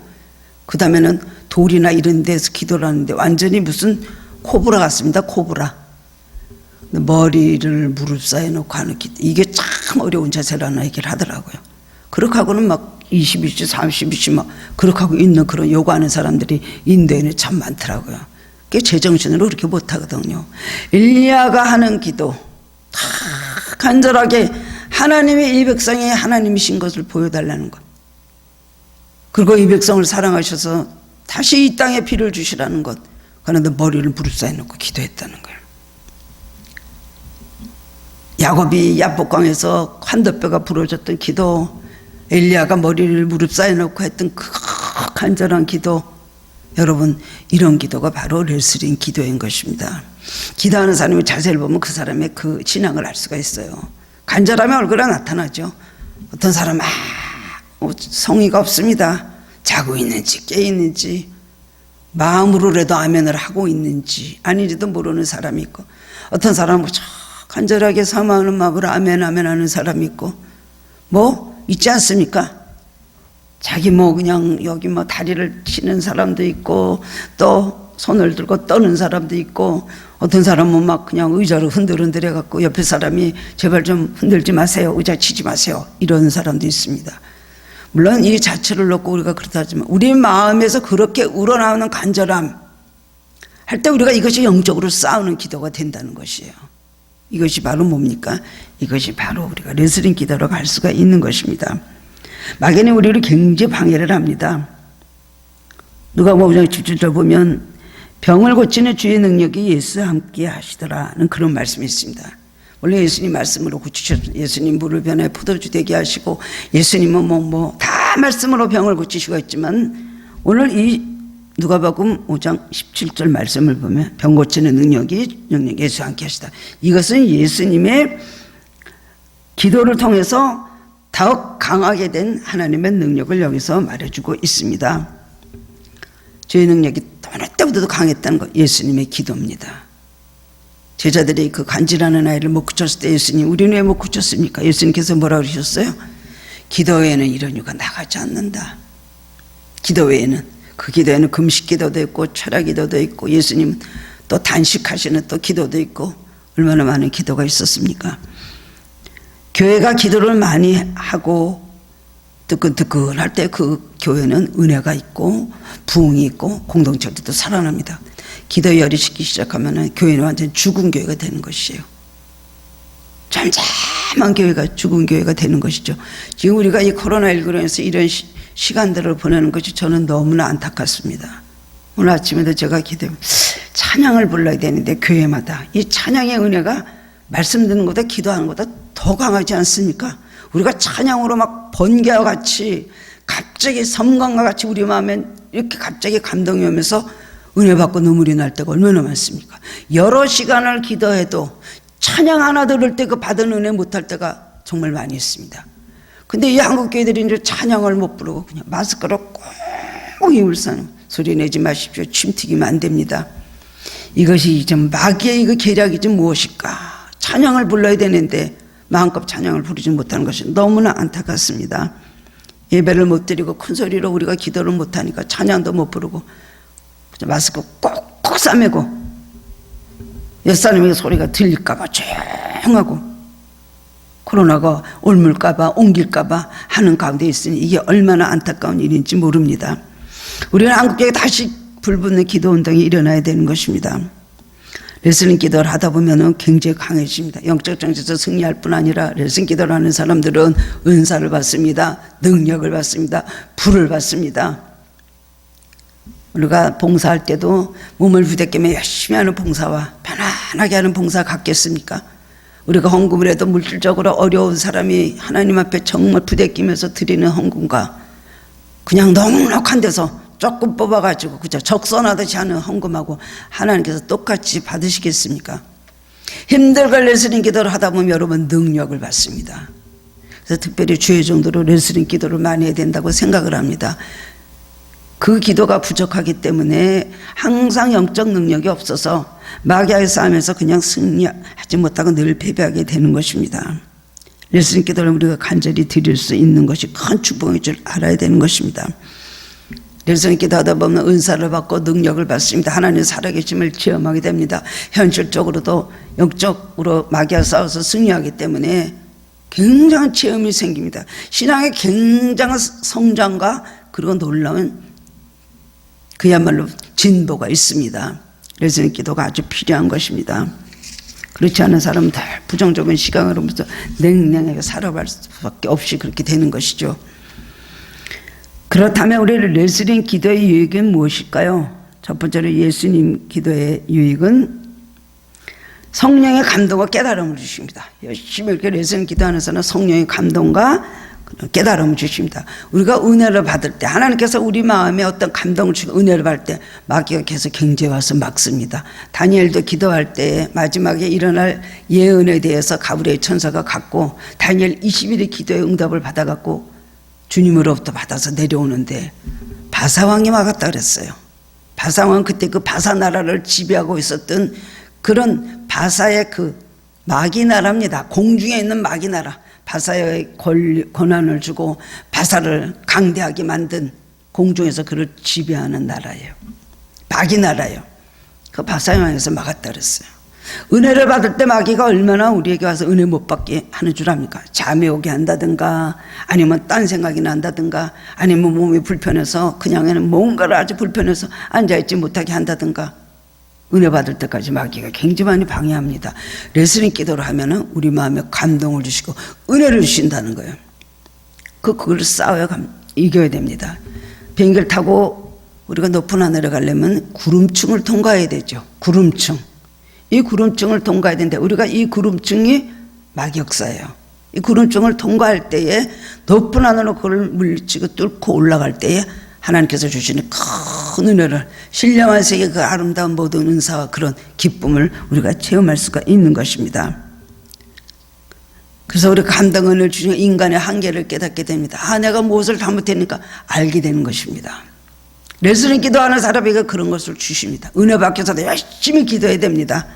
그 다음에는 돌이나 이런 데서 기도를 하는데 완전히 무슨 코브라 같습니다. 코브라. 머리를 무릎 사이에 놓고 하는 기도, 이게 참 어려운 자세라는 얘기를 하더라고요. 그렇게 하고는 막 20일씩 30일씩 막 그렇게 하고 있는 그런 요가하는 사람들이 인도에는 참 많더라고요. 그게 제정신으로 그렇게 못하거든요. 엘리야가 하는 기도 다 간절하게 하나님의 이 백성이 하나님이신 것을 보여달라는 것, 그리고 이 백성을 사랑하셔서 다시 이 땅에 비를 주시라는 것. 그런데 머리를 무릎 사이에 놓고 기도했다는 거예요. 야곱이 야복강에서 환도뼈가 부러졌던 기도, 엘리야가 머리를 무릎 사이에 놓고 했던 그 간절한 기도, 여러분 이런 기도가 바로 레슬링 기도인 것입니다. 기도하는 사람의 자세를 보면 그 사람의 그 신앙을 알 수가 있어요. 간절하면 얼굴에 나타나죠. 어떤 사람은 성의가 없습니다. 자고 있는지 깨 있는지 마음으로라도 아멘을 하고 있는지 아닌지도 모르는 사람이 있고, 어떤 사람은 간절하게 사모하는 마음으로 아멘 하는 사람이 있고, 뭐 있지 않습니까? 자기 뭐 그냥 여기 뭐 다리를 치는 사람도 있고 또 손을 들고 떠는 사람도 있고, 어떤 사람은 막 그냥 의자를 흔들흔들 해갖고 옆에 사람이 제발 좀 흔들지 마세요, 의자 치지 마세요, 이런 사람도 있습니다. 물론 이 자체를 놓고 우리가 그렇다 하지만 우리 마음에서 그렇게 우러나오는 간절함 할 때 우리가 이것이 영적으로 싸우는 기도가 된다는 것이에요. 이것이 바로 뭡니까? 이것이 바로 우리가 레슬링 기도로 갈 수가 있는 것입니다. 마귀는 우리를 굉장히 방해를 합니다. 누가복음 17절 보면 병을 고치는 주의 능력이 예수와 함께 하시더라는 그런 말씀이 있습니다. 원래 예수님 말씀으로 고치셨죠. 예수님 물을 변해 포도주 되게 하시고, 예수님은 다 말씀으로 병을 고치시고 있지만, 오늘 이 누가복음 5장 17절 말씀을 보면 병 고치는 능력이 예수 함께 하시다. 이것은 예수님의 기도를 통해서 더욱 강하게 된 하나님의 능력을 여기서 말해주고 있습니다. 죄의 능력이 어느 때보다도 강했다는 것, 예수님의 기도입니다. 제자들이 그 간질하는 아이를 못 고쳤을 때 예수님, 우리는 왜 못 고쳤습니까? 예수님께서 뭐라고 그러셨어요? 기도 외에는 이런 유가 나가지 않는다. 기도 외에는, 그 기도에는 금식 기도도 있고 철학 기도도 있고, 예수님 또 단식하시는 또 기도도 있고, 얼마나 많은 기도가 있었습니까? 교회가 기도를 많이 하고 뜨끈뜨끈할 때 그 교회는 은혜가 있고 부흥이 있고 공동체도 살아납니다. 기도 열이 식기 시작하면 교회는 완전 죽은 교회가 되는 것이에요. 잠잠한 교회가 죽은 교회가 되는 것이죠. 지금 우리가 이 코로나19로 인해서 이런 시간들을 보내는 것이 저는 너무나 안타깝습니다. 오늘 아침에도 제가 찬양을 불러야 되는데 교회마다 이 찬양의 은혜가 말씀 듣는 것보다 기도하는 것보다 더 강하지 않습니까? 우리가 찬양으로 막 번개와 같이 갑자기 섬광과 같이 우리 마음에 이렇게 갑자기 감동이 오면서 은혜 받고 눈물이 날 때가 얼마나 많습니까? 여러 시간을 기도해도 찬양 하나 들을 때 그 받은 은혜 못할 때가 정말 많이 있습니다. 근데 이 한국 교회들이 이제 찬양을 못 부르고 그냥 마스크로 꼭 입을 사는 소리 내지 마십시오. 침 튀기면 안 됩니다. 이것이 좀 마귀의 이거 계략이 좀 무엇일까? 찬양을 불러야 되는데 마음껏 찬양을 부르지 못하는 것이 너무나 안타깝습니다. 예배를 못 드리고 큰 소리로 우리가 기도를 못하니까 찬양도 못 부르고 마스크 꼭꼭 싸매고 옛사람의 소리가 들릴까봐 조용하고 코로나가 옮을까봐 옮길까봐 하는 가운데 있으니 이게 얼마나 안타까운 일인지 모릅니다. 우리는 한국교회에 다시 불붙는 기도운동이 일어나야 되는 것입니다. 레슬링 기도를 하다 보면 굉장히 강해집니다. 영적 정체에서 승리할 뿐 아니라 레슬링 기도를 하는 사람들은 은사를 받습니다. 능력을 받습니다. 불을 받습니다. 우리가 봉사할 때도 몸을 부대끼며 열심히 하는 봉사와 편안하게 하는 봉사 같겠습니까? 우리가 헌금을 해도 물질적으로 어려운 사람이 하나님 앞에 정말 부대끼면서 드리는 헌금과 그냥 넉넉한 데서 조금 뽑아가지고 그저 적선하듯이 하는 헌금하고 하나님께서 똑같이 받으시겠습니까? 힘들게 레슬링 기도를 하다 보면 여러분 능력을 받습니다. 그래서 특별히 주의 정도로 레슬링 기도를 많이 해야 된다고 생각을 합니다. 그 기도가 부족하기 때문에 항상 영적 능력이 없어서 마귀와의 싸움에서 그냥 승리하지 못하고 늘 패배하게 되는 것입니다. 레슬링 기도를 우리가 간절히 드릴 수 있는 것이 큰 축복인 줄 알아야 되는 것입니다. 레슬링 기도하다 보면 은사를 받고 능력을 받습니다. 하나님의 살아계심을 체험하게 됩니다. 현실적으로도 영적으로 마귀와 싸워서 승리하기 때문에 굉장한 체험이 생깁니다. 신앙의 굉장한 성장과 그리고 놀라운 그야말로 진보가 있습니다. 레슬링 기도가 아주 필요한 것입니다. 그렇지 않은 사람은 다 부정적인 시각으로부터 냉랭하게 살아갈 수밖에 없이 그렇게 되는 것이죠. 그렇다면 우리 레슬링 기도의 유익은 무엇일까요? 첫 번째로 예수님 기도의 유익은 성령의 감동과 깨달음을 주십니다. 열심히 이렇게 레슬링 기도하는 사람은 성령의 감동과 깨달음을 주십니다. 우리가 은혜를 받을 때 하나님께서 우리 마음에 어떤 감동을 주고 은혜를 받을 때 마귀가 계속 경제에 와서 막습니다. 다니엘도 기도할 때 마지막에 일어날 예언에 대해서 가브리엘 천사가 갔고 다니엘 20일의 기도의 응답을 받아갖고 주님으로부터 받아서 내려오는데 바사왕이 막았다 그랬어요. 바사왕은 그때 그 바사 나라를 지배하고 있었던 그런 바사의 그 마귀 나라입니다. 공중에 있는 마귀 나라. 바사의 권한을 주고 바사를 강대하게 만든 공중에서 그를 지배하는 나라예요. 마귀 나라예요. 그 바사왕에서 막았다 그랬어요. 은혜를 받을 때 마귀가 얼마나 우리에게 와서 은혜 못 받게 하는 줄 압니까? 잠이 오게 한다든가 아니면 딴 생각이 난다든가 아니면 몸이 불편해서 그냥에는 뭔가를 아주 불편해서 앉아있지 못하게 한다든가 은혜 받을 때까지 마귀가 굉장히 많이 방해합니다. 레슬링 기도를 하면은 우리 마음에 감동을 주시고 은혜를 주신다는 거예요. 그걸 싸워야 이겨야 됩니다. 비행기를 타고 우리가 높은 하늘에 가려면 구름층을 통과해야 되죠. 구름층. 이 구름층을 통과해야 되는데 우리가 이 구름층이 막역사예요. 이 구름증을 통과할 때에 높은 하늘로 그걸 물리치고 뚫고 올라갈 때에 하나님께서 주시는 큰 은혜를, 신령한 세계 그 아름다운 모든 은사와 그런 기쁨을 우리가 체험할 수가 있는 것입니다. 그래서 우리가 감당 은혜를 주시는 인간의 한계를 깨닫게 됩니다. 아, 내가 무엇을 잘못했니까 알게 되는 것입니다. 레슬링 기도하는 사람에게 그런 것을 주십니다. 은혜 받겨서도 열심히 기도해야 됩니다.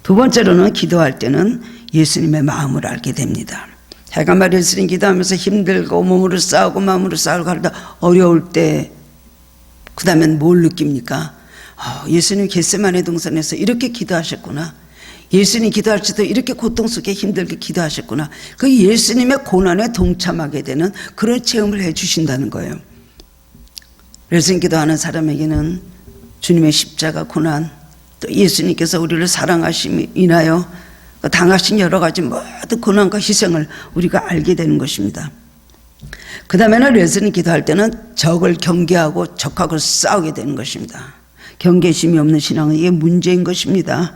두 번째로는 기도할 때는 예수님의 마음을 알게 됩니다. 제가 말 레슬링 기도하면서 힘들고 몸으로 싸우고 마음으로 싸우고 하다 어려울 때 그 다음엔 뭘 느낍니까? 예수님 겟세마네 동산에서 이렇게 기도하셨구나. 예수님 기도할 때도 이렇게 고통 속에 힘들게 기도하셨구나. 그 예수님의 고난에 동참하게 되는 그런 체험을 해 주신다는 거예요. 레슬링 기도하는 사람에게는 주님의 십자가 고난, 또 예수님께서 우리를 사랑하심이 인하여 당하신 여러 가지 모든 고난과 희생을 우리가 알게 되는 것입니다. 그 다음에는 레슬링 기도할 때는 적을 경계하고 적하고 싸우게 되는 것입니다. 경계심이 없는 신앙은 이게 문제인 것입니다.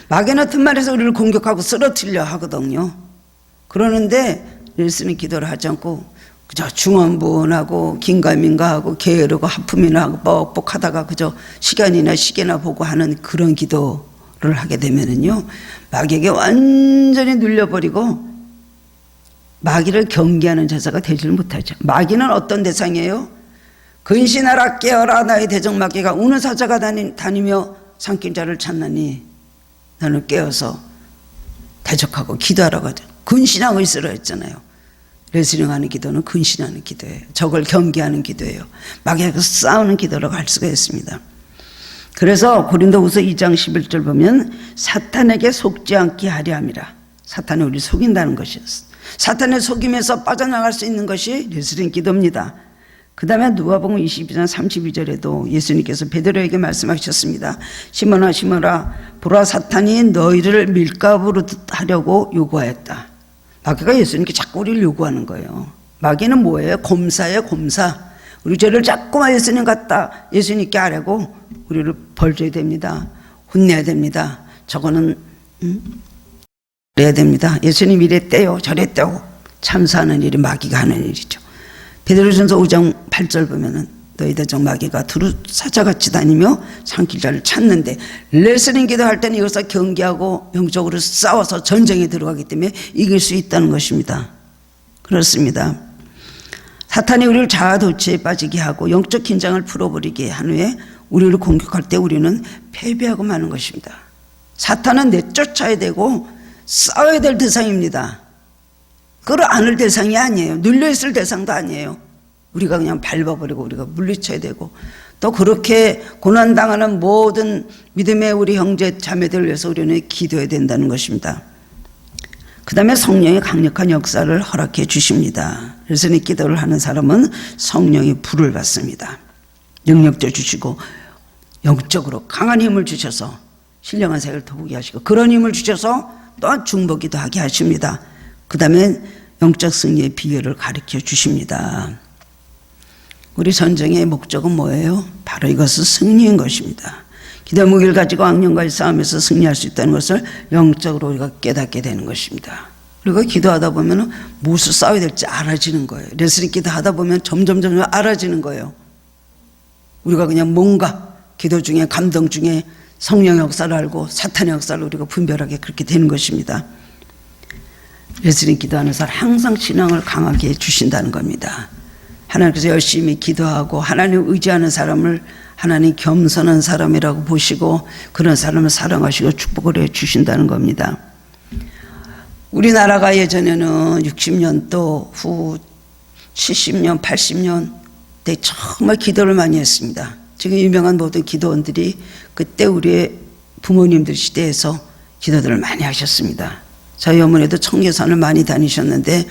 마귀는 틈만에서 우리를 공격하고 쓰러뜨리려 하거든요. 그러는데 레슬링 기도를 하지 않고 그저 중언부언하고 긴가민가하고 게으르고 하품이나 하고 뻑뻑하다가 그저 시간이나 보고 하는 그런 기도를 하게 되면은요, 마귀에게 완전히 눌려버리고 마귀를 경계하는 자세가 되지를 못하죠. 마귀는 어떤 대상이에요? 근신하라 깨어라 나의 대적 마귀가 우는 사자가 다니며 삼킨 자를 찾나니 너는 깨어서 대적하고 기도하라고 하죠. 근신하고 있으라 했잖아요. 레슬링하는 기도는 근신하는 기도예요. 적을 경계하는 기도예요. 마귀하고 싸우는 기도라고 할 수가 있습니다. 그래서 고린도후서 2장 11절 보면 사탄에게 속지 않게 하려 함이라. 사탄이 우리 속인다는 것이었어요. 사탄의 속임에서 빠져나갈 수 있는 것이 레슬링 기도입니다. 그 다음에 누가복음 22장 32절에도 예수님께서 베드로에게 말씀하셨습니다. 시몬아 시몬아 보라 사탄이 너희를 밀가부로 하려고 요구하였다. 마귀가 예수님께 자꾸 우리를 요구하는 거예요. 마귀는 뭐예요? 곰사예요, 곰사. 우리 죄를 자꾸만 예수님 같다, 예수님께 하려고 우리를 벌줘야 됩니다. 혼내야 됩니다. 저거는 그래야 됩니다. 예수님 이랬대요, 저랬대요. 참사하는 일이 마귀가 하는 일이죠. 베드로전서 5장 8절 보면은 너희 대적 마귀가 두루 사자같이 다니며 삼킬 자를 찾는데, 레슬링 기도할 때는 이것을 경계하고 영적으로 싸워서 전쟁에 들어가기 때문에 이길 수 있다는 것입니다. 그렇습니다. 사탄이 우리를 자아도취에 빠지게 하고 영적 긴장을 풀어버리게 한 후에 우리를 공격할 때 우리는 패배하고 마는 것입니다. 사탄은 내쫓아야 되고 싸워야 될 대상입니다. 그걸 안을 대상이 아니에요. 눌려있을 대상도 아니에요. 우리가 그냥 밟아버리고 우리가 물리쳐야 되고, 또 그렇게 고난당하는 모든 믿음의 우리 형제 자매들을 위해서 우리는 기도해야 된다는 것입니다. 그 다음에 성령의 강력한 역사를 허락해 주십니다. 그래서 이 기도를 하는 사람은 성령의 불을 받습니다. 능력도 주시고 영적으로 강한 힘을 주셔서 신령한 생을 더보게 하시고, 그런 힘을 주셔서 또한 중보기도 하게 하십니다. 그 다음에 영적 승리의 비결을 가르쳐 주십니다. 우리 전쟁의 목적은 뭐예요? 바로 이것은 승리인 것입니다. 기도 무기를 가지고 악령과의 싸움에서 승리할 수 있다는 것을 영적으로 우리가 깨닫게 되는 것입니다. 우리가 기도하다 보면 무엇을 싸워야 될지 알아지는 거예요. 레슬링 기도하다 보면 점점 알아지는 거예요. 우리가 그냥 뭔가 기도 중에, 감동 중에 성령의 역사를 알고 사탄의 역사를 우리가 분별하게 그렇게 되는 것입니다. 레슬링 기도하는 사람 항상 신앙을 강하게 해주신다는 겁니다. 하나님께서 열심히 기도하고 하나님 의지하는 사람을 하나님 겸손한 사람이라고 보시고 그런 사람을 사랑하시고 축복을 해주신다는 겁니다. 우리나라가 예전에는 60년도 후 70년, 80년 때 정말 기도를 많이 했습니다. 지금 유명한 모든 기도원들이 그때 우리의 부모님들 시대에서 기도들을 많이 하셨습니다. 저희 어머니도 청계산을 많이 다니셨는데,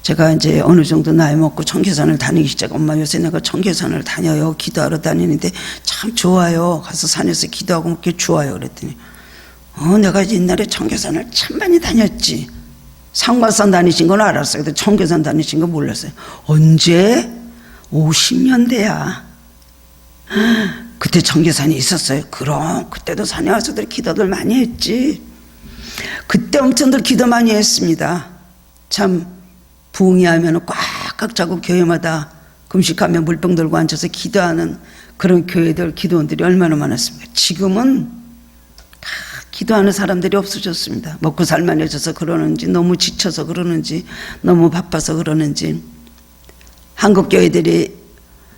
제가 이제 어느 정도 나이 먹고 청계산을 다니기 시작, 엄마 요새 내가 청계산을 다녀요, 기도하러 다니는데 참 좋아요, 가서 산에서 기도하고 그렇게 좋아요. 그랬더니 내가 옛날에 청계산을 참 많이 다녔지. 상관산 다니신 건 알았어요. 근데 청계산 다니신 건 몰랐어요. 언제? 50년대야. 그때 청계산이 있었어요. 그럼 그때도 산에 와서들 기도들 많이 했지. 그때 엄청들 기도 많이 했습니다. 참 부흥회하면 꽉꽉 차고 교회마다 금식하며 물병 들고 앉아서 기도하는 그런 교회들, 기도원들이 얼마나 많았습니까? 지금은 기도하는 사람들이 없어졌습니다. 먹고 살만해져서 그러는지, 너무 지쳐서 그러는지, 너무 바빠서 그러는지. 한국 교회들이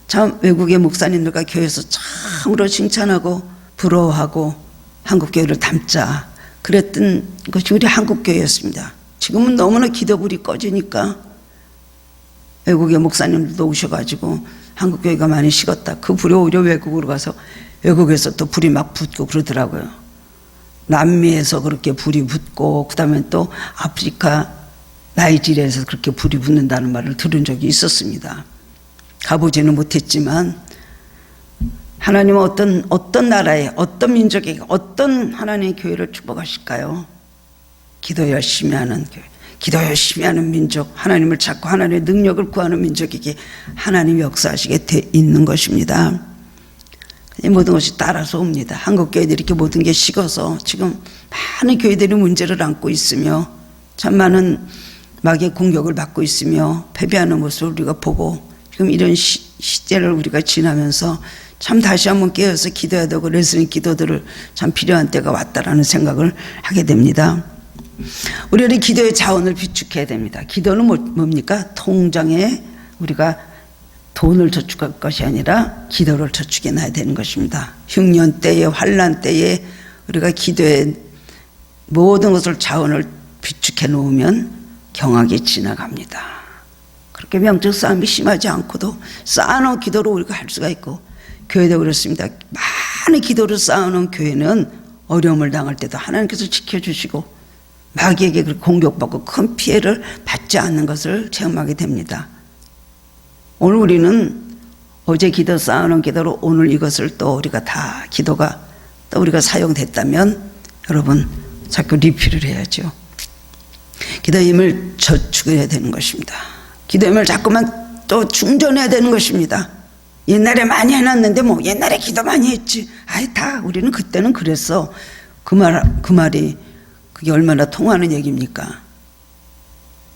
참 외국의 목사님들과 교회에서 참으로 칭찬하고 부러워하고 한국 교회를 닮자 그랬던 것이 우리 한국 교회였습니다. 지금은 너무나 기도불이 꺼지니까 외국의 목사님들도 오셔가지고 한국 교회가 많이 식었다. 그 불이 오히려 외국으로 가서 외국에서 또 불이 막 붙고 그러더라고요. 남미에서 그렇게 불이 붙고 그다음에 또 아프리카 나이지리아에서 그렇게 불이 붙는다는 말을 들은 적이 있었습니다. 가보지는 못했지만 하나님은 어떤 나라에 어떤 민족에게 어떤 하나님의 교회를 축복하실까요? 기도 열심히 하는 교회, 기도 열심히 하는 민족, 하나님을 찾고 하나님의 능력을 구하는 민족에게 하나님이 역사하시게 돼 있는 것입니다. 이 모든 것이 따라서 옵니다. 한국 교회들이 이렇게 모든 게 식어서 지금 많은 교회들이 문제를 안고 있으며 참 많은 마귀의 공격을 받고 있으며 패배하는 모습을 우리가 보고 지금 이런 시대를 우리가 지나면서 참 다시 한번 깨어서 기도해야 되고 레슬링 기도들을 참 필요한 때가 왔다라는 생각을 하게 됩니다. 우리는 기도의 자원을 비축해야 됩니다. 기도는 뭡니까? 통장에 우리가 돈을 저축할 것이 아니라 기도를 저축해 놔야 되는 것입니다. 흉년 때에 환난 때에 우리가 기도의 모든 것을 자원을 비축해 놓으면 경악이 지나갑니다. 그렇게 명적 싸움이 심하지 않고도 쌓아놓은 기도로 우리가 할 수가 있고 교회도 그렇습니다. 많은 기도를 쌓아놓은 교회는 어려움을 당할 때도 하나님께서 지켜주시고 마귀에게 공격받고 큰 피해를 받지 않는 것을 체험하게 됩니다. 오늘 우리는 어제 기도 쌓아놓은 기도로 오늘 이것을 또 우리가 다 기도가 또 우리가 사용됐다면 여러분 자꾸 리필을 해야죠. 기도의 힘을 저축해야 되는 것입니다. 기도의 힘을 자꾸만 또 충전해야 되는 것입니다. 옛날에 많이 해놨는데 뭐 옛날에 기도 많이 했지. 아이 다 우리는 그때는 그랬어. 그 말이 그게 얼마나 통하는 얘기입니까?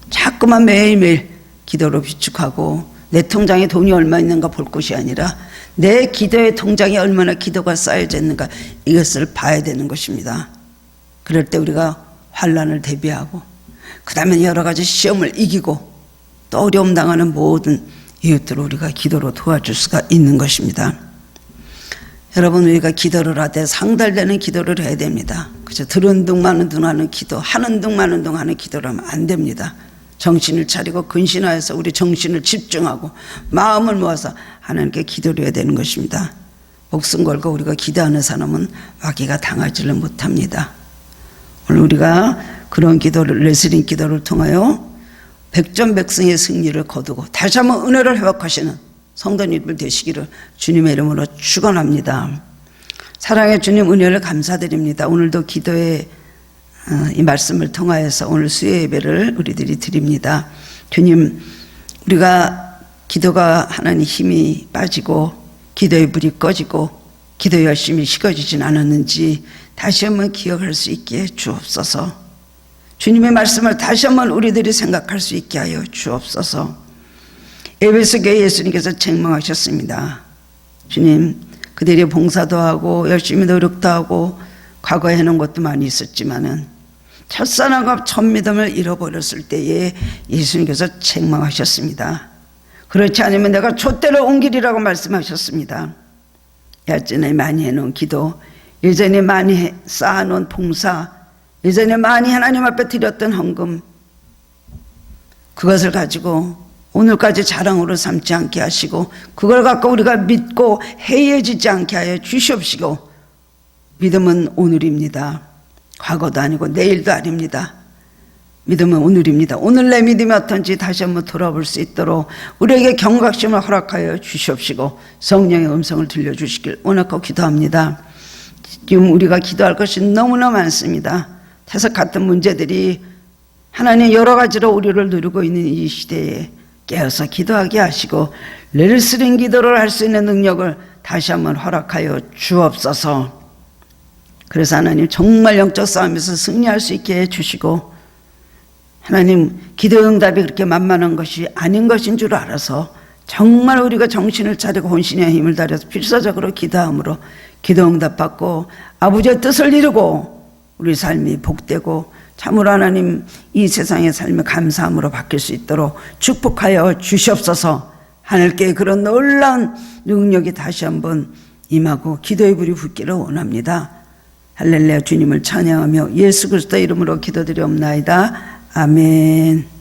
자꾸만 매일매일 기도로 비축하고 내 통장에 돈이 얼마 있는가 볼 것이 아니라 내 기도의 통장에 얼마나 기도가 쌓여져 있는가 이것을 봐야 되는 것입니다. 그럴 때 우리가 환난을 대비하고 그 다음에 여러 가지 시험을 이기고 또 어려움 당하는 모든 이웃들을 우리가 기도로 도와줄 수가 있는 것입니다. 여러분 우리가 기도를 하되 상달되는 기도를 해야 됩니다. 그죠? 들은 둥 마는 둥 하는 기도, 하는 둥 마는 둥 하는 기도를 하면 안 됩니다. 정신을 차리고 근신하여서 우리 정신을 집중하고 마음을 모아서 하나님께 기도를 해야 되는 것입니다. 목숨 걸고 우리가 기도하는 사람은 마귀가 당하지를 못합니다. 오늘 우리가 그런 기도를 레슬링 기도를 통하여 백전백승의 승리를 거두고 다시 한번 은혜를 회복하시는 성도님들 되시기를 주님의 이름으로 축원합니다. 사랑의 주님 은혜를 감사드립니다. 오늘도 기도의 이 말씀을 통하여서 오늘 수요 예배를 우리들이 드립니다. 주님 우리가 기도가 하나님 힘이 빠지고 기도의 불이 꺼지고 기도 열심히 식어지진 않았는지 다시 한번 기억할 수 있게 주옵소서. 주님의 말씀을 다시 한번 우리들이 생각할 수 있게 하여 주옵소서. 에베소 교회 예수님께서 책망하셨습니다. 주님 그들이 봉사도 하고 열심히 노력도 하고 과거에 해놓은 것도 많이 있었지만은 첫사랑과 첫 믿음을 잃어버렸을 때에 예수님께서 책망하셨습니다. 그렇지 않으면 내가 촛대를 옮기리라고 말씀하셨습니다. 예전에 많이 해놓은 기도, 예전에 많이 쌓아놓은 봉사, 예전에 많이 하나님 앞에 드렸던 헌금, 그것을 가지고 오늘까지 자랑으로 삼지 않게 하시고 그걸 갖고 우리가 믿고 해이해지지 않게 하여 주시옵시고, 믿음은 오늘입니다. 과거도 아니고 내일도 아닙니다. 믿음은 오늘입니다. 오늘 내 믿음이 어떤지 다시 한번 돌아볼 수 있도록 우리에게 경각심을 허락하여 주시옵시고 성령의 음성을 들려주시길 원하고 기도합니다. 지금 우리가 기도할 것이 너무나 많습니다. 태석 같은 문제들이 하나님 여러 가지로 우리를 누르고 있는 이 시대에 깨어서 기도하게 하시고 레슬링 기도를 할 수 있는 능력을 다시 한번 허락하여 주옵소서. 그래서 하나님 정말 영적 싸움에서 승리할 수 있게 해주시고, 하나님 기도 응답이 그렇게 만만한 것이 아닌 것인 줄 알아서 정말 우리가 정신을 차리고 혼신의 힘을 다려서 필사적으로 기도함으로 기도 응답 받고 아버지의 뜻을 이루고 우리 삶이 복되고 참으로 하나님 이 세상의 삶이 감사함으로 바뀔 수 있도록 축복하여 주시옵소서. 하늘께 그런 놀라운 능력이 다시 한번 임하고 기도의 불이 붙기를 원합니다. 할렐루야. 주님을 찬양하며 예수 그리스도 이름으로 기도드리옵나이다. 아멘.